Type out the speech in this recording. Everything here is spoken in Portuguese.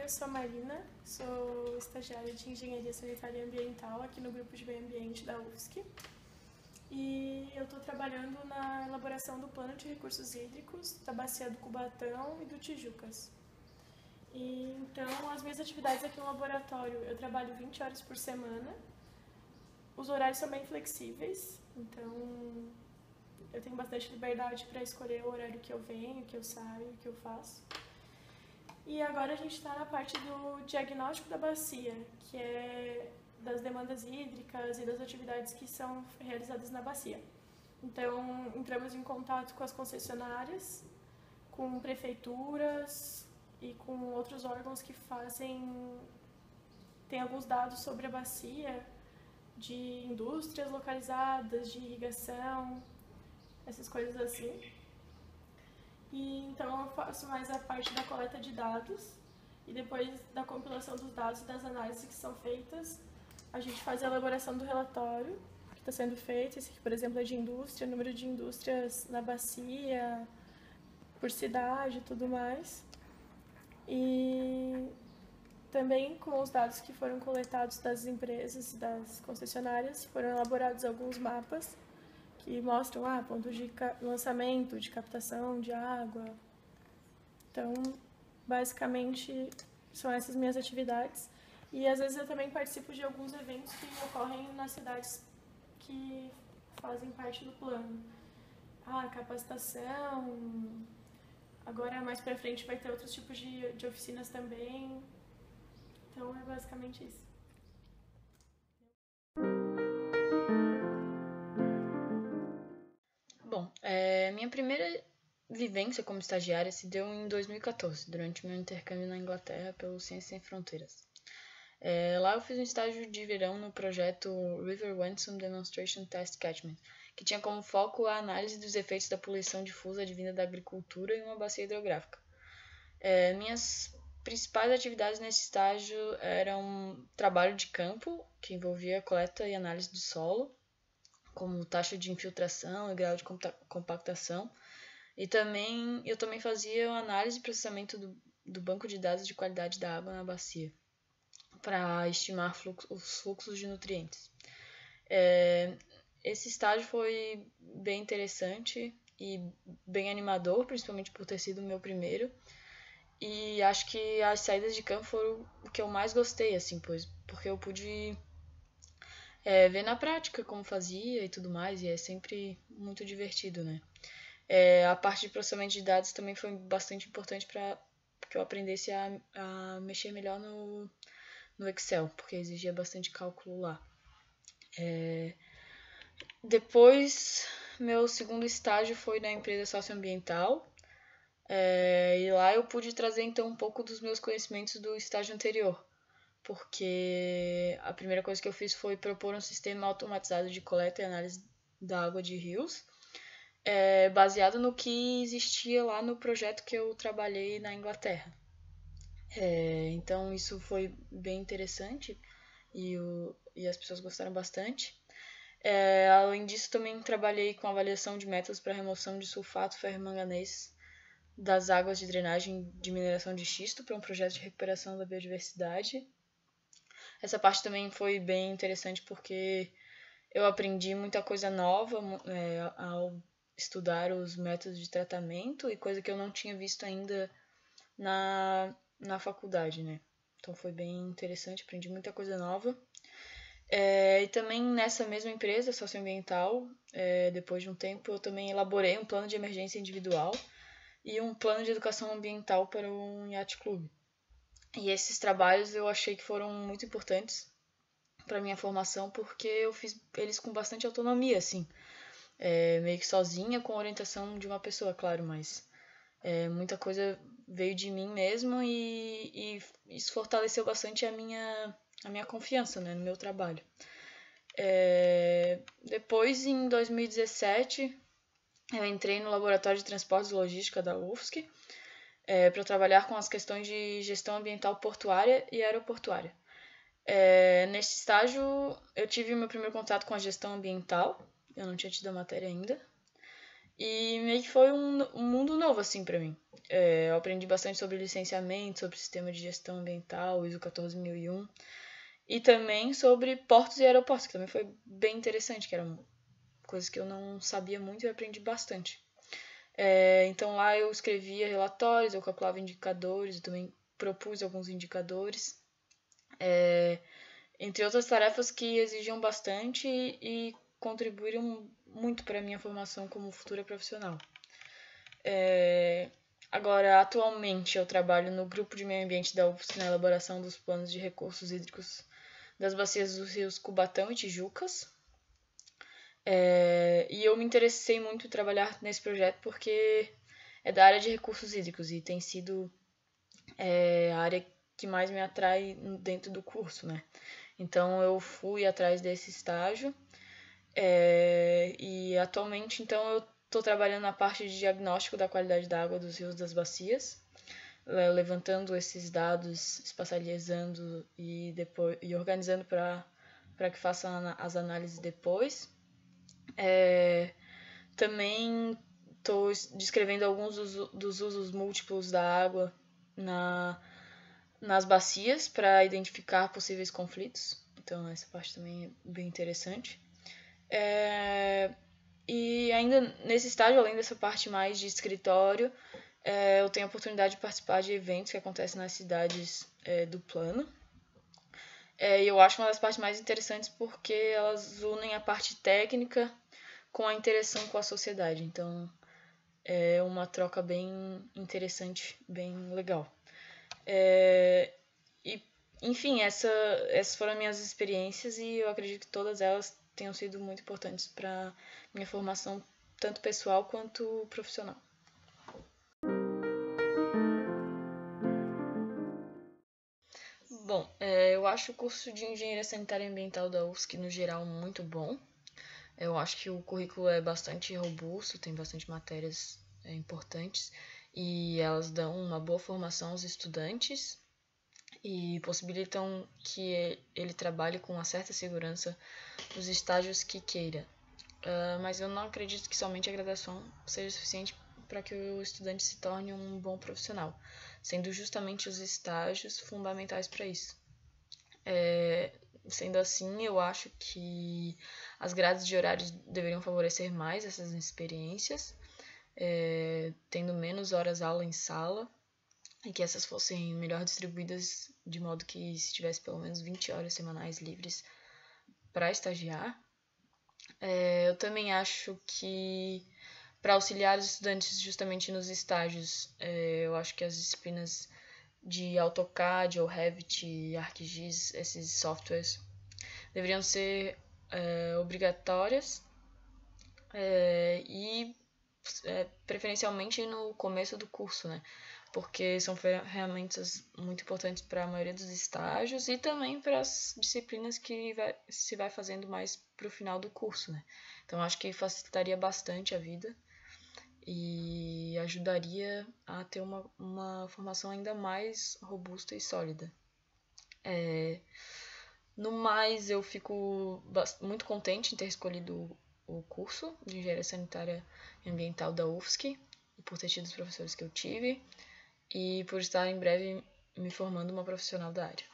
eu sou a Marina, sou estagiária de Engenharia Sanitária e Ambiental aqui no Grupo de Meio Ambiente da UFSC. E eu estou trabalhando na elaboração do Plano de Recursos Hídricos da Bacia do Cubatão e do Tijucas. E, então, as minhas atividades aqui no laboratório, eu trabalho 20 horas por semana. Os horários são bem flexíveis, então eu tenho bastante liberdade para escolher o horário que eu venho, que eu saio, que eu faço. E agora a gente está na parte do diagnóstico da bacia, que é das demandas hídricas e das atividades que são realizadas na bacia. Então, entramos em contato com as concessionárias, com prefeituras e com outros órgãos que tem alguns dados sobre a bacia, de indústrias localizadas, de irrigação, essas coisas assim. E então eu faço mais a parte da coleta de dados e depois da compilação dos dados e das análises que são feitas, a gente faz a elaboração do relatório que está sendo feito. Esse aqui, por exemplo, é de indústria, número de indústrias na bacia, por cidade e tudo mais. E também com os dados que foram coletados das empresas e das concessionárias, foram elaborados alguns mapas que mostram pontos de lançamento, de captação de água. Então, basicamente, são essas minhas atividades. E às vezes eu também participo de alguns eventos que ocorrem nas cidades que fazem parte do plano. Capacitação. Agora, mais pra frente, vai ter outros tipos de oficinas também. Então, é basicamente isso. Bom, minha primeira vivência como estagiária se deu em 2014, durante meu intercâmbio na Inglaterra pelo Ciências Sem Fronteiras. Lá eu fiz um estágio de verão no projeto River Wensum Demonstration Test Catchment, que tinha como foco a análise dos efeitos da poluição difusa advinda da agricultura em uma bacia hidrográfica. Minhas principais atividades nesse estágio eram trabalho de campo, que envolvia coleta e análise do solo, como taxa de infiltração e grau de compactação. E eu também fazia análise e processamento do banco de dados de qualidade da água na bacia, para estimar os fluxos de nutrientes. Esse estágio foi bem interessante e bem animador, principalmente por ter sido o meu primeiro. E acho que as saídas de campo foram o que eu mais gostei, assim, porque eu pude ver na prática como fazia e tudo mais, e é sempre muito divertido, né? A parte de processamento de dados também foi bastante importante para que eu aprendesse a mexer melhor no Excel, porque exigia bastante cálculo lá. Depois, meu segundo estágio foi na empresa socioambiental, e lá eu pude trazer então um pouco dos meus conhecimentos do estágio anterior, porque a primeira coisa que eu fiz foi propor um sistema automatizado de coleta e análise da água de rios, baseado no que existia lá no projeto que eu trabalhei na Inglaterra. Então isso foi bem interessante e as pessoas gostaram bastante. Além disso, também trabalhei com avaliação de métodos para remoção de sulfato ferro-manganês das águas de drenagem de mineração de xisto para um projeto de recuperação da biodiversidade. Essa parte também foi bem interessante porque eu aprendi muita coisa nova ao estudar os métodos de tratamento e coisa que eu não tinha visto ainda na faculdade, né? Então foi bem interessante, aprendi muita coisa nova. E também nessa mesma empresa socioambiental, depois de um tempo, eu também elaborei um plano de emergência individual e um plano de educação ambiental para um yacht clube. E esses trabalhos eu achei que foram muito importantes para minha formação, porque eu fiz eles com bastante autonomia, assim, meio que sozinha, com a orientação de uma pessoa, claro, mas muita coisa veio de mim mesmo e isso fortaleceu bastante a minha confiança, né, no meu trabalho. Depois, em 2017, eu entrei no Laboratório de Transportes e Logística da UFSC para trabalhar com as questões de gestão ambiental portuária e aeroportuária. Nesse estágio, eu tive o meu primeiro contato com a gestão ambiental, eu não tinha tido a matéria ainda, E meio que foi um mundo novo, assim, pra mim. Eu aprendi bastante sobre licenciamento, sobre sistema de gestão ambiental, ISO 14001. E também sobre portos e aeroportos, que também foi bem interessante, que eram coisas que eu não sabia muito e eu aprendi bastante. Então lá eu escrevia relatórios, eu calculava indicadores, eu também propus alguns indicadores, entre outras tarefas que exigiam bastante e contribuíram muito para a minha formação como futura profissional. Agora, atualmente, eu trabalho no grupo de meio ambiente da UFSC na elaboração dos planos de recursos hídricos das bacias dos rios Cubatão e Tijucas. E eu me interessei muito em trabalhar nesse projeto porque é da área de recursos hídricos e tem sido a área que mais me atrai dentro do curso, né? Então eu fui atrás desse estágio e atualmente então eu estou trabalhando na parte de diagnóstico da qualidade da água dos rios das bacias, levantando esses dados, espacializando e organizando para que façam as análises depois. Também estou descrevendo alguns dos usos múltiplos da água nas bacias para identificar possíveis conflitos. Então, essa parte também é bem interessante. E ainda nesse estágio, além dessa parte mais de escritório, eu tenho a oportunidade de participar de eventos que acontecem nas cidades do plano. E eu acho uma das partes mais interessantes porque elas unem a parte técnica com a interação com a sociedade. Então, é uma troca bem interessante, bem legal. Enfim, essas foram minhas experiências e eu acredito que todas elas tenham sido muito importantes para minha formação, tanto pessoal quanto profissional. Bom, eu acho o curso de Engenharia Sanitária e Ambiental da UFSC, no geral, muito bom. Eu acho que o currículo é bastante robusto, tem bastante matérias importantes e elas dão uma boa formação aos estudantes e possibilitam que ele trabalhe com uma certa segurança nos estágios que queira. Mas eu não acredito que somente a graduação seja suficiente para que o estudante se torne um bom profissional, sendo justamente os estágios fundamentais para isso. Sendo assim, eu acho que as grades de horários deveriam favorecer mais essas experiências, tendo menos horas aula em sala, e que essas fossem melhor distribuídas de modo que se tivesse pelo menos 20 horas semanais livres para estagiar. Eu também acho que para auxiliar os estudantes justamente nos estágios, eu acho que as disciplinas de AutoCAD ou Revit, ArcGIS, esses softwares, deveriam ser obrigatórias e preferencialmente no começo do curso, né? Porque são ferramentas muito importantes para a maioria dos estágios e também para as disciplinas que se vai fazendo mais para o final do curso, né? Então, acho que facilitaria bastante a vida e ajudaria a ter uma formação ainda mais robusta e sólida. No mais, eu fico muito contente em ter escolhido o curso de Engenharia Sanitária e Ambiental da UFSC, por ter tido os professores que eu tive e por estar em breve me formando uma profissional da área.